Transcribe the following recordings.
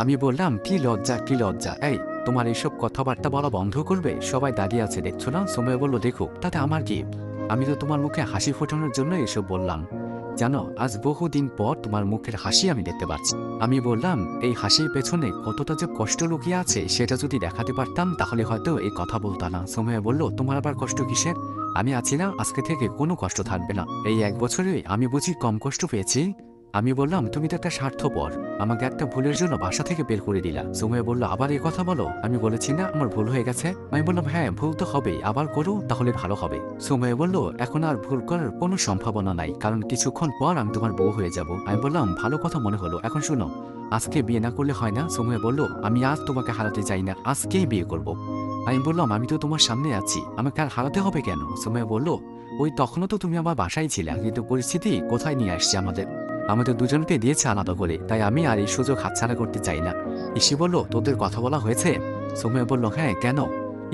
আমি বললাম, কি লজ্জা কি লজ্জা, এই তোমার এইসব কথাবার্তা বলা বন্ধ করবে? সবাই দাঁড়িয়ে আছে দেখছো না? সুমাইয়া বলল, দেখো তাতে আমার কি, আমি তো তোমার মুখে হাসি ফোটানোর জন্য এসব বললাম। জানো, আজ বহুদিন পর তোমার মুখের হাসি আমি দেখতে পাচ্ছি। আমি বললাম, এই হাসির পেছনে কতটা যে কষ্ট লুকিয়ে আছে সেটা যদি দেখাতে পারতাম তাহলে হয়তো এই কথা বলতাম না। সুমাইয়া বলল, তোমার আবার কষ্ট কিসের? আমি আছি না, আজকে থেকে কোনো কষ্ট থাকবে না। এই 1 বছরে আমি বুঝি কম কষ্ট পেয়েছি? আমি বললাম, তুমি তো একটা স্বার্থপর, আমাকে একটা ভুলের জন্য বাসা থেকে বের করে দিলা। সুমাইয়া বলল, আবার এই কথা বলো? আমি বলেছি না আমার ভুল হয়ে গেছে? আমি বললাম, হ্যাঁ ভুল তো হবেই, আবার করো তাহলে ভালো হবে। সুমাইয়া বলল, এখন আর ভুল করার কোনো সম্ভাবনা নাই, কারণ কিছুক্ষণ পর আমি তোমার বউ হয়ে যাব। আমি বললাম, ভালো কথা মনে হলো, এখন শুনো, আজকে বিয়ে না করলে হয় না? সুমাইয়া বলল, আমি আজ তোমাকে হারাতে চাই না, আজকেই বিয়ে করব। আমি বললাম, আমি তো তোমার সামনে আছি, আমাকে আর হারাতে হবে কেন? সুমাইয়া বলল, ওই তখনও তো তুমি আমার বাসায় ছিলে, কিন্তু পরিস্থিতি কোথায় নিয়ে আসছে আমাদের দুজনকে দিয়েছে আলাদা করে, তাই আমি আর এই সুযোগ হাতছাড়া করতে চাই না। ইসি বলল, তোদের কথা বলা হয়েছে? সুমাইয়া বলল, হ্যাঁ কেন?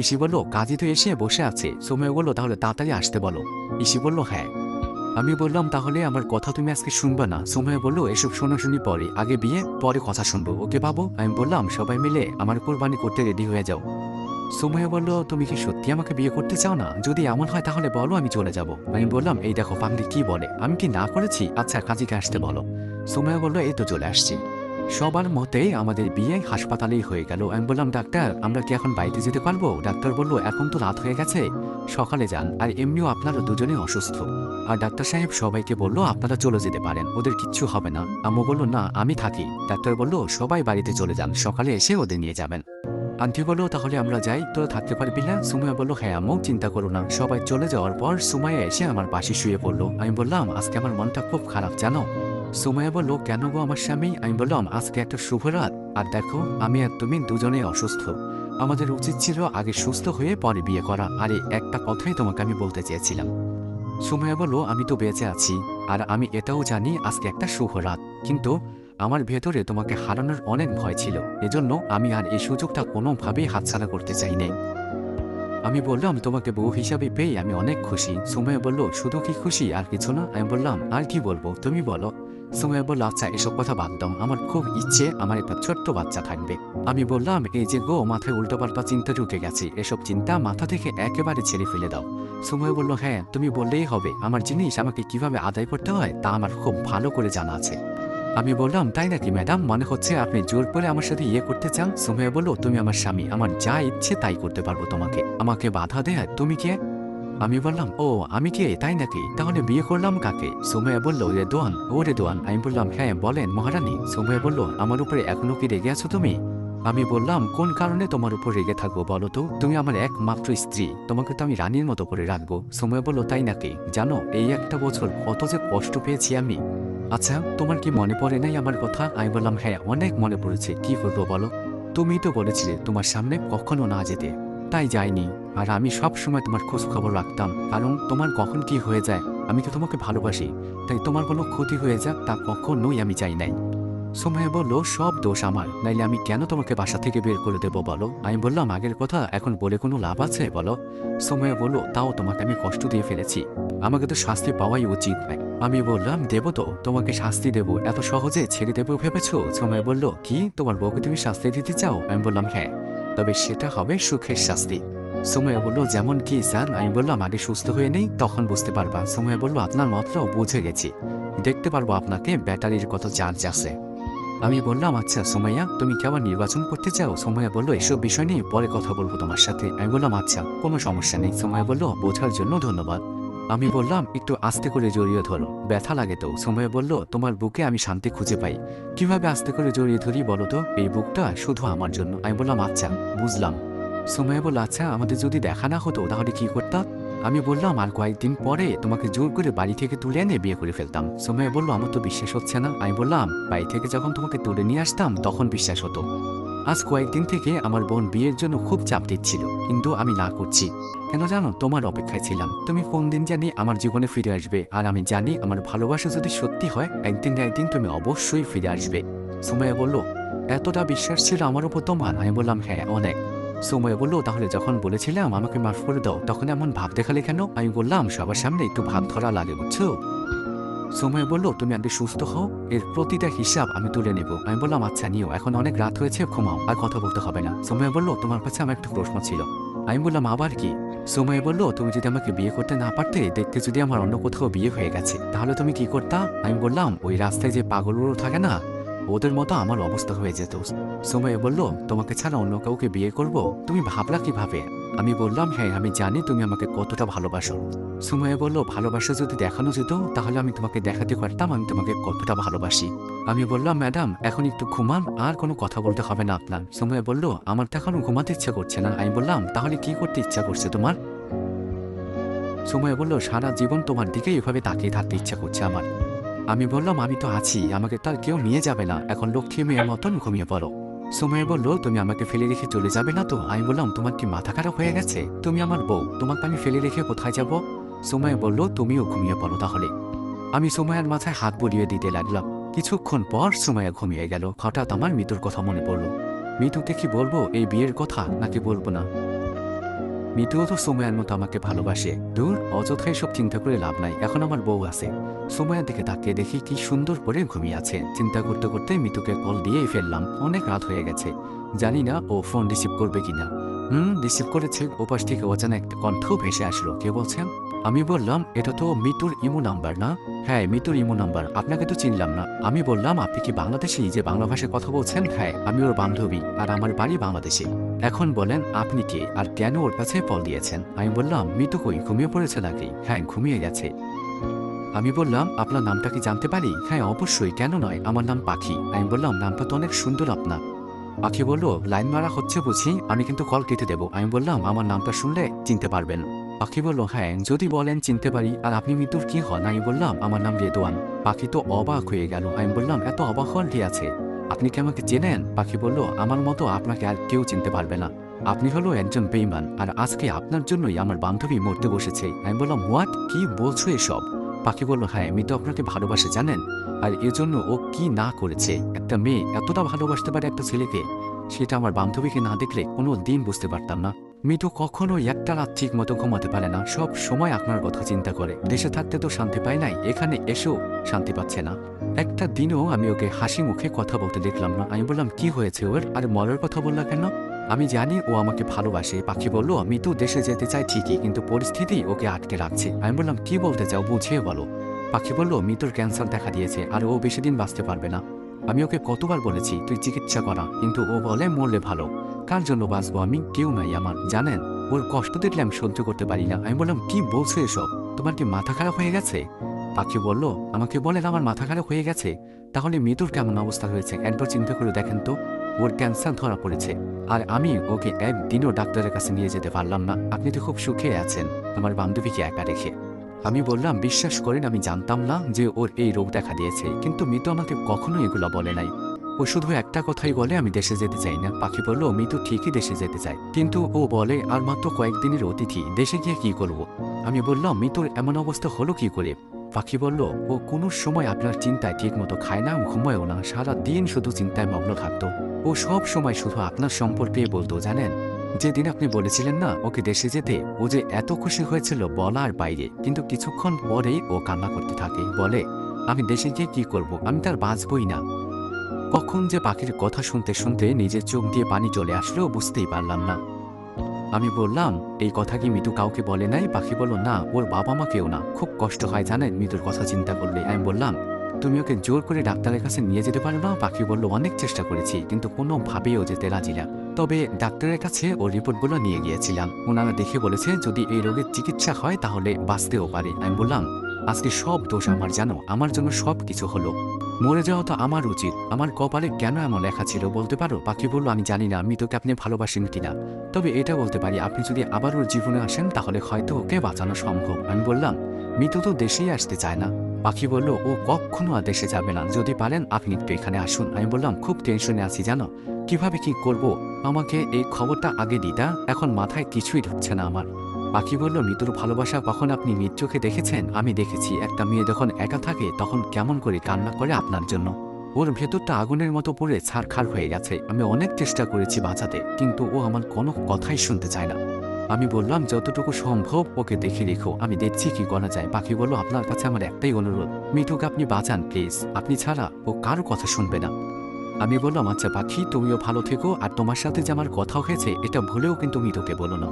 ইসি বলল, কাজী তো এসে বসে আছে। সুমাইয়া বলল, তাহলে তাড়াতাড়ি আসতে বলো। ইসি বলল, হ্যাঁ। আমি বললাম, তাহলে আমার কথা তুমি আজকে শুনবে না? সুমাইয়া বলল, এসব শোনাশুনি পরে, আগে বিয়ে, পরে কথা শুনবো, ওকে বাবু? আমি বললাম, সবাই মিলে আমার কোরবানি করতে রেডি হয়ে যাও। সুমাইয়া বলল, তুমি কি সত্যি আমাকে বিয়ে করতে চাও না? যদি এমন হয় তাহলে বলো, আমি চলে যাব। আমি বললাম, এই দেখো পাগলি কি বলে, আমি কি না করেছি? আচ্ছা কাজীকে আসতে বলো। সুমাইয়া বলল, এই তো চলে আসছি। সবার মতেই আমাদের বিয়ে হাসপাতালেই হয়ে গেল। আমি বললাম, ডাক্তার আমরা কি এখন বাড়িতে যেতে পারবো? ডাক্তার বলল, এখন তো রাত হয়ে গেছে, সকালে যান, আর এমনিও আপনারা দুজনেই অসুস্থ। আর ডাক্তার সাহেব সবাইকে বলল, আপনারা চলে যেতে পারেন, ওদের কিচ্ছু হবে না। আম্মু বলল, না আমি থাকি। ডাক্তার বলল, সবাই বাড়িতে চলে যান, সকালে এসে ওদের নিয়ে যাবেন। আন্টি বলল, তাহলে আমরা যাই, তোরা থাকতে পারবি না? সুমাইয়া বলল, হ্যাঁ আম্মু, চিন্তা করো না। সবাই চলে যাওয়ার পর সুমাইয়া এসে আমার পাশে শুয়ে পড়লো। আমি বললাম, আজকে আমার মনটা খুব খারাপ জানো। সুমাইয়া বলল, কেন গো আমার স্বামী? আমি বললাম, আজকে একটা শুভ রাত, আর দেখো আমি আর তুমি দুজনেই অসুস্থ। আমাদের উচিত ছিল আগে সুস্থ হয়ে পরে বিয়ে করা, আর এই একটা কথাই তোমাকে আমি বলতে চেয়েছিলাম। সুমাইয়া বলল, আমি তো বেঁচে আছি, আর আমি এটাও জানি আজকে একটা শুভ রাত, কিন্তু আমার ভেতরে তোমাকে হারানোর অনেক ভয় ছিল, এজন্য আমি আর এই সুযোগটা কোনোভাবেই হাতছাড়া করতে চাই নাই। আমি বললাম, তোমাকে বউ হিসাবে পেয়ে আমি অনেক খুশি। সুমাইয়া বলল, শুধু কি খুশি, আর কিছু না? আমি বললাম, আর কি বলবো, তুমি বলো। সুমাইয়া বলল, আচ্ছা এসব কথা বাদ দাও, আমার খুব ইচ্ছে আমার একটা ছোট্ট বাচ্চা থাকবে। আমি বললাম, এই যে গো, মাথায় উল্টোপাল্টা চিন্তা ঢুকে গেছে, এসব চিন্তা মাথা থেকে একেবারে ছেড়ে ফেলে দাও। সুমাইয়া বলল, হ্যাঁ তুমি বললেই হবে, আমার জিনিস আমাকে কিভাবে আদায় করতে হয় তা আমার খুব ভালো করে জানা আছে। আমি বললাম, তাই নাকি ম্যাডাম, মনে হচ্ছে আপনি জোর করে আমার সাথে ইয়ে করতে চান। সুমাইয়া বলল, তুমি আমার স্বামী, আমার যা ইচ্ছে তাই করতে পারবো, আমাকে বাধা দেয় তুমি কে? আমি বললাম, ও আমি কে, তাই নাকি, তাহলে বিয়ে করলাম কাকে? সুমাইয়া বলল, রেদোয়ান। ও রেদোয়ান? আমি বললাম, হ্যাঁ বলেন মহারানী। সুমাইয়া বলল, আমার উপরে এখনো কি রেগে আছো তুমি? আমি বললাম, কোন কারণে তোমার উপর রেগে থাকবো বলো তো, তুমি আমার একমাত্র স্ত্রী, তোমাকে তো আমি রানীর মতো করে রাখবো। সুমাইয়া বলল, তাই নাকি? জানো এই 1টা বছর কত যে কষ্ট পেয়েছি আমি। আচ্ছা তোমার কি মনে পড়ে নাই আমার কথা? আমি বললাম, হ্যাঁ অনেক মনে পড়েছে, কি করবো বলো? তুমি তো বলেছিলে তোমার সামনে কখনো না যেতে, তাই যাইনি। আর আমি সব সময় তোমার খোঁজ খবর রাখতাম, কারণ তোমার কখন কি হয়ে যায়, আমি তো তোমাকে ভালোবাসি, তাই তোমার কোনো ক্ষতি হয়ে যাক তা কখনোই আমি চাই নাই। সুমাইয়া বলল, সব দোষ আমার, নাইলে আমি কেন তোমাকে বাসা থেকে বের করে দেবো বলো? আমি বললাম, আগের কথা এখন বলে কোনো লাভ আছে বলো? সুমাইয়া বলল, তাও তোমাকে আমি কষ্ট দিয়ে ফেলেছি, আমাকে তো শাস্তি পাওয়াই উচিত। আমি বললাম, দেব তো, তোমাকে শাস্তি দেব, এত সহজে ছেড়ে দেবো ভেবেছো? সুমাইয়া বলল, কি তোমার বউকে তুমি শাস্তি দিতে চাও? আমি বললাম, হ্যাঁ, তবে সেটা হবে সুখের শাস্তি। সুমাইয়া বলল, যেমন কি স্যার? আমি বললাম, আগে সুস্থ হয়ে নেই, তখন বুঝতে পারবা। সুমাইয়া বলল, আপনার মতলব বুঝে গেছি, দেখতে পারবো আপনাকে ব্যাটারির কত চার্জ আছে। আমি বললাম, আচ্ছা সুমাইয়া, তুমি কি আবার নির্বাচন করতে চাও? সুমাইয়া বলল, এসব বিষয় নিয়ে পরে কথা বলবো তোমার সাথে। আমি বললাম, আচ্ছা কোনো সমস্যা নেই। সুমাইয়া বলল, বোঝার জন্য ধন্যবাদ। আমি বললাম, একটু আস্তে করে জড়িয়ে ধরো, ব্যথা লাগে তো। সুমাইয়া বলল, তোমার বুকে আমি শান্তি খুঁজে পাই, কিভাবে আস্তে করে জড়িয়ে ধরি বলো তো, এই বুকটা শুধু আমার জন্য। আমি বললাম, আচ্ছা বুঝলাম। সুমাইয়া বলল, আচ্ছা আমাদের যদি দেখা না হতো তাহলে কি করতাম? আমি বললাম, আর কয়েকদিন পরে তোমাকে জোর করে বাড়ি থেকে তুলে এনে বিয়ে করে ফেলতাম। সুমাইয়া বলল, আমার তো বিশ্বাস হচ্ছে না। আমি বললাম, বাড়ি থেকে যখন তোমাকে তুলে নিয়ে আসতাম তখন বিশ্বাস হতো, আজ কয়েকদিন থেকে আমার বোন বিয়ের জন্য খুব চাপ দিচ্ছিল, কিন্তু আমি না করছি কেন জানো? তোমার অপেক্ষায় ছিলাম, তুমি কোন দিন জানি আমার জীবনে ফিরে আসবে, আর আমি জানি আমার ভালোবাসা যদি সত্যি হয় একদিন না একদিন তুমি অবশ্যই ফিরে আসবে। সুমাইয়া বলল, এতটা বিশ্বাস ছিল আমার উপর তোমার? আমি বললাম, হ্যাঁ অনেক। সুমাইয়া বলল, তাহলে যখন বলেছিলাম আমাকে মাফ করে দাও তখন এমন ভাব দেখালে কেন? আমি বললাম, সবার সামনে একটু ভাব ধরা লাগে বুঝছো। সময় বলল তুমি আগে সুস্থ হও, এর প্রতিটা হিসাব আমি তুলে নেব। আমি বললাম আচ্ছা নিও, এখন অনেক রাত হয়েছে, ঘুমাও, আর কথা বলতে হবে না। সময় বলল তোমার কাছে আমার একটা প্রশ্ন ছিল। আমি বললাম আবার কি? সময় বলল তুমি যদি আমাকে বিয়ে করতে না পারতে, দেখতে যদি আমার অন্য কোথাও বিয়ে হয়ে গেছে, তাহলে তুমি কি করতা? আমি বললাম ওই রাস্তায় যে পাগলগুলো থাকে না, ওদের মতো আমার অবস্থা হয়ে যেত। সময় বলল তোমাকে ছাড়া অন্য কাউকে বিয়ে করব? তুমি ভাবলা কিভাবে? আমি বললাম হ্যাঁ আমি জানি তুমি আমাকে কতটা ভালোবাসো। সুমাইয়া বলল ভালোবাসা যদি দেখানো যেত তাহলে আমি তোমাকে দেখাতে পারতাম আমি তোমাকে কতটা ভালোবাসি। আমি বললাম ম্যাডাম এখন একটু ঘুমান, আর কোনো কথা বলতে হবে না আপনার। সুমাইয়া বলল আমার তো এখনো ঘুমাতে ইচ্ছা করছে না। আমি বললাম তাহলে কি করতে ইচ্ছা করছে তোমার? সুমাইয়া বলল সারা জীবন তোমার দিকে এভাবে তাকিয়ে থাকতে ইচ্ছা করছে আমার। আমি বললাম আমি তো আছি, আমাকে তার কেউ নিয়ে যাবে না, এখন লক্ষ্মী মেয়ের মতন ঘুমিয়ে পড়ো। সুমাইয়া বলল তুমি আমাকে ফেলে রেখে চলে যাবে না তো? আমি বললাম তোমার কি মাথা খারাপ হয়ে গেছে? তুমি আমার বউ, তোমাকে আমি ফেলে রেখে কোথায় যাব? সুমাইয়া বলল তুমিও ঘুমিয়ে পড়ো তাহলে। আমি সুমাইয়ার মাথায় হাত বুলিয়ে দিতে লাগলাম। কিছুক্ষণ পর সুমাইয়া ঘুমিয়ে গেল। হঠাৎ আমার মৃত্যুর কথা মনে পড়ল। মৃত্যুকে কি বলবো এই বিয়ের কথা, নাকি বলবো না? মৃত্যুও তো সুমাইয়ার মতো আমাকে ভালোবাসে। দূর, অযথা এসব চিন্তা করে লাভ নাই, এখন আমার বউ আছে। সুমাইয়ার দিকে তাকিয়ে দেখি কি সুন্দর করে ঘুমিয়ে আছে। চিন্তা করতে করতে মৃত্যুকে কল দিয়েই ফেললাম। অনেক রাত হয়ে গেছে, জানি না ও ফোন রিসিভ করবে কিনা। রিসিভ করেছে। ওপাশ থেকে অজানা একটা কণ্ঠ ভেসে আসলো। কে বলছেন? আমি বললাম এটা তো মৃত্যুর ইমো নাম্বার না? হ্যাঁ মৃত্যুর ইমো নাম্বার, আপনাকে তো চিনলাম না। আমি বললাম আপনি কি বাংলাদেশি যে বাংলা ভাষায় কথা বলছেন? হ্যাঁ আমি ওর বান্ধবী, আর আমার বাড়ি বাংলাদেশে। এখন বলেন আপনি কে, আর কেন ওর কাছে কল দিয়েছেন? আমি বললাম মৃত্যু কই, ঘুমিয়ে পড়েছে নাকি? হ্যাঁ ঘুমিয়ে গেছে। আমি বললাম আপনার নামটা কি জানতে পারি? হ্যাঁ অবশ্যই, কেন নয়, আমার নাম পাখি। আমি বললাম নামটা তো অনেক সুন্দর আপনার। পাখি বলল লাইন মারা হচ্ছে বুঝি, আমি কিন্তু কল কেটে দেবো। আমি বললাম আমার নামটা শুনলে চিনতে পারবেন? পাখি বলল হ্যাঁ যদি বলেন চিনতে পারি। আর আপনি মৃত্যুর কি হন? আমি বললাম আমার নাম রেদওয়ান। পাখি তো অবাক হয়ে গেল। আমি বললাম এত অবাক হওয়ার কি আছে, আপনি কি আমাকে চেনেন? পাখি বলল আমার মতো আপনাকে আর কেউ চিনতে পারবে না, আপনি হলো একজন বেঈমান, আর আজকে আপনার জন্যই আমার বান্ধবী মরতে বসেছে। আমি বললাম হোয়াট, কি বলছো এসব? পাখি বলল হ্যাঁ মৃত্যু আপনাকে ভালোবাসে জানেন, আর এজন্য ও কি না করেছে। একটা মেয়ে এতটা ভালোবাসতে পারে একটা ছেলেকে, সেটা আমার বান্ধবীকে না দেখলে কোনো দিন বুঝতে পারতাম না। মৃত্যু কখনো একটা রাত ঠিক মতো ঘুমাতে পারে না, সব সময় আপনার কথা চিন্তা করে। দেশে থাকতে তো শান্তি পায় নাই, এখানে এসেও শান্তি পাচ্ছে না। একটা দিনও আমি ওকে হাসি মুখে কথা বলতে দেখলাম না। আমি বললাম কি হয়েছে ওর, আর মরার কথা বললা কেন? আমি জানি ও আমাকে ভালোবাসে। পাখি বলল মৃত্যু দেশে যেতে চায় ঠিকই, কিন্তু পরিস্থিতি ওকে আটকে রাখছে। আমি বললাম কি বলতে চাও, বুঝিয়ে বলো। পাখি বলল মৃত্যুর ক্যান্সার দেখা দিয়েছে, আর ও বেশি দিন বাঁচতে পারবে না। আমি ওকে কতবার বলেছি তুই চিকিৎসা করা, কিন্তু ও বলে মরলে ভালো। কার জন্য বাঁচবো আমি? কেউ নাই আমার, জানেন ওর কষ্ট দেখলে আমি সহ্য করতে পারি না। আমি বললাম কি বলছো এসব, তোমার কি মাথা খারাপ হয়ে গেছে? পাখি বলল আমাকে বলেন আমার মাথা খারাপ হয়ে গেছে, তাহলে মৃত্যুর কেমন অবস্থা হয়েছে একবার চিন্তা করে দেখেন তো। ওর ক্যান্সার ধরা পড়েছে, আর আমি ওকে একদিনও ডাক্তারের কাছে নিয়ে যেতে পারলাম না। আপনি তো খুব সুখে আছেন আমার বান্ধবীকে একা রেখে। আমি বললাম বিশ্বাস করেন আমি জানতাম না যে ওর এই রোগ দেখা দিয়েছে, কিন্তু মৃত্যু আমাকে কখনো এগুলো বলে নাই। ও শুধু একটা কথাই বলে আমি দেশে যেতে চাই না। পাখি বলল মৃত্যু ঠিকই দেশে যেতে চায়, কিন্তু ও বলে আর মাত্র কয়েকদিনের অতিথি, দেশে গিয়ে কি করব? আমি বললাম মৃত্যুর এমন অবস্থা হলো কি করে? পাখি বলল ও কোনো সময় আপনার চিন্তায় ঠিক মতো খায় না, ঘুমায়ও না, সারা দিন শুধু চিন্তায় মগ্ন থাকতো। ও সব সময় শুধু আপনার সম্পর্কে বলতো জানেন। যেদিন আপনি বলেছিলেন না ওকে দেশে যেতে, ও যে এত খুশি হয়েছিল বলার বাইরে, কিন্তু কিছুক্ষণ পরেই ও কান্না করতে থাকে, বলে আমি দেশে গিয়ে কি করব, আমি তার বাঁচবই না। কখন যে পাখির কথা শুনতে শুনতে নিজের চোখ দিয়ে পানি চলে আসলেও বুঝতেই পারলাম না। আমি বললাম এই কথা কি মৃত্যু কাউকে বলে নাই? পাখি বলল না, ওর বাবা মা কেউ না, খুব কষ্ট হয় জানেন মৃত্যুর কথা চিন্তা করলে। আমি বললাম তুমি ওকে জোর করে ডাক্তারের কাছে নিয়ে যেতে পারো না? পাখি বলল অনেক চেষ্টা করেছি, কিন্তু কোনোভাবেই ও যেতে রাজি না। তবে ডাক্তারের কাছে ওর রিপোর্টগুলো নিয়ে গিয়েছিলাম, ওনারা দেখে বলেছে যদি এই রোগের চিকিৎসা হয় তাহলে বাঁচতেও পারে। আমি বললাম আজকে সব দোষ আমার, জানো আমার জন্য সব কিছু হলো, মরে যাওয়া তো আমার উচিত, আমার কপালে কেন এমন লেখা ছিল বলতে পারো? পাখি বলল আমি জানি না মৃত্যুকে আপনি ভালোবাসেন কিনা, তবে এটা বলতে পারি আপনি যদি আবার ওর জীবনে আসেন তাহলে হয়তো ওকে বাঁচানো সম্ভব। আমি বললাম মৃত্যু তো দেশেই আসতে চায় না। পাখি বলল ও কখনো আর দেশে যাবে না, যদি পারেন আপনি একটু এখানে আসুন। আমি বললাম খুব টেনশনে আছি জানো, কিভাবে কি করব, আমাকে এই খবরটা আগে দিতা, এখন মাথায় কিছুই ঢুকছে না আমার। পাখি বলল মৃত্যুর ভালোবাসা কখন আপনি নিজ চোখে দেখেছেন? আমি দেখেছি, একটা মেয়ে যখন একা থাকে তখন কেমন করে কান্না করে আপনার জন্য, ওর ভেতরটা আগুনের মতো পড়ে ছারখার হয়ে গেছে। আমি অনেক চেষ্টা করেছি বাঁচাতে, কিন্তু ও আমার কোনো কথাই শুনতে চায় না। আমি বললাম যতটুকু সম্ভব ওকে দেখে রেখো, আমি দেখছি কি করা যায়। পাখি বলল আপনার কাছে আমার একটাই অনুরোধ, মিঠুকে আপনি বাঁচান প্লিজ, আপনি ছাড়া ও কারো কথা শুনবে না। আমি বললাম আচ্ছা পাখি, তুমিও ভালো থেকো, আর তোমার সাথে যে আমার কথা হয়েছে এটা ভুলেও কিন্তু মিঠুকে বলো না।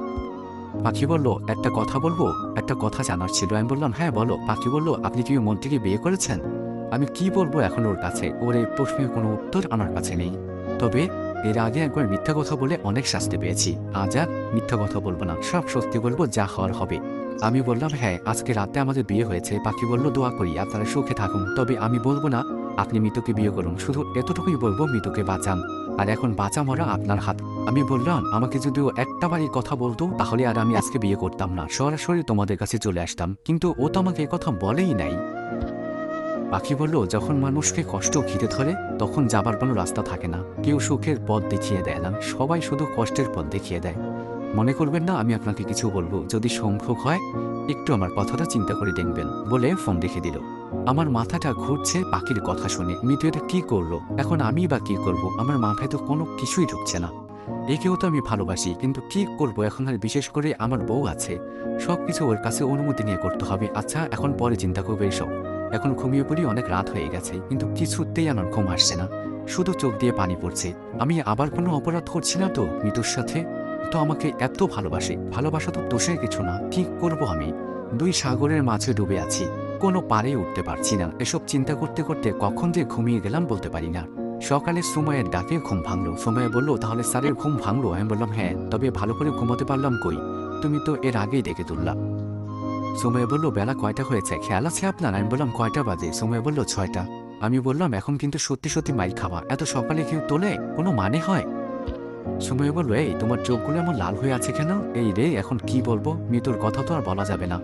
পাখি বলল একটা কথা বলবো, একটা কথা জানার ছিল। আমি বললাম হ্যাঁ বলো। পাখি বলল আপনি কি মন্ত্রীকে বিয়ে করেছেন? আমি কি বলবো এখন ওর কাছে, ওর এই প্রশ্নের কোনো উত্তর আমার কাছে নেই। তবে এর আগে একবার মিথ্যা কথা বলে অনেক শাস্তি পেয়েছি, আজ আর মিথ্যা কথা বলবো না, সব সত্যি বলবো, যা হওয়ার হবে। আমি বললাম হ্যাঁ আজকে রাতে আমাদের বিয়ে হয়েছে। পাখি বলল দোয়া করি আপনারা সুখে থাকুন, তবে আমি বলবো না আপনি মিতুকে বিয়ে করুন, শুধু এতটুকুই বলবো মিতুকে বাঁচান, আর এখন বাঁচা মরা আপনার হাত। আমি বললাম আমাকে যদি ও একটা বারই কথা বলতো তাহলে আর আমি আজকে বিয়ে করতাম না, সরাসরি তোমাদের কাছে চলে আসতাম, কিন্তু ও তো আমাকে কথা বলেই নাই। পাখি বলল যখন মানুষকে কষ্ট ঘিরে ধরে তখন যাবার কোনো রাস্তা থাকে না, কেউ সুখের পথ দেখিয়ে দেয় না, সবাই শুধু কষ্টের পথ দেখিয়ে দেয়। মনে করবেন না আমি আপনাকে কিছু বলবো, যদি সম্ভব হয় একটু আমার কথাটা চিন্তা করে দেখবেন, বলে ফোন রেখে দিল। আমার মাথাটা ঘুরছে পাখির কথা শুনে, মিতু এটা কি করলো, এখন আমি বা কি করব, আমার মাথায় তো কোনো কিছুই ঢুকছে না। একেও তো আমি ভালোবাসি, কিন্তু কি করব এখন, আর বিশেষ করে আমার বউ আছে, সব কিছু ওর কাছে অনুমতি নিয়ে করতে হবে। আচ্ছা এখন পরে চিন্তা করবে এসব, এখন ঘুমিয়ে পড়ি, অনেক রাত হয়ে গেছে, কিন্তু কিছুতেই আমার ঘুম আসছে না, শুধু চোখ দিয়ে পানি পড়ছে। আমি আবার কোনো অপরাধ করছি না তো মিতুর সাথে? তো আমাকে এত ভালোবাসে, ভালোবাসা তো দোষের কিছু না, কি করব আমি? দুই সাগরের মাঝে ডুবে আছি, কোনো পারে উঠতে পারছি না। এসব চিন্তা করতে করতে কখন যে ঘুমিয়ে গেলাম বলতে পারি না। সকালে সুমাইয়ের ডাকে ঘুম ভাঙলো। সুমাইয়া বলল তাহলে স্যারের ঘুম ভাঙলো? আমি বললাম হ্যাঁ, তবে ভালো করে ঘুমাতে পারলাম কই, তুমি তো এর আগেই ডেকে তুললাম। সুমাইয়া বলল বেলা কয়টা হয়েছে খেয়াল আছে আপনার? আমি বললাম কয়টা বাজে? সুমাইয়া বলল 6টা। আমি বললাম এখন কিন্তু সত্যি সত্যি মাইর খাওয়া, এত সকালে কেউ তোলে, কোনো মানে হয়? সুমাইয়া বলল এই তোমার চোখগুলো এমন লাল হয়ে আছে কেন? এই রে এখন কি বলবো, মৃত্যুর কথা তো আর বলা যাবে না।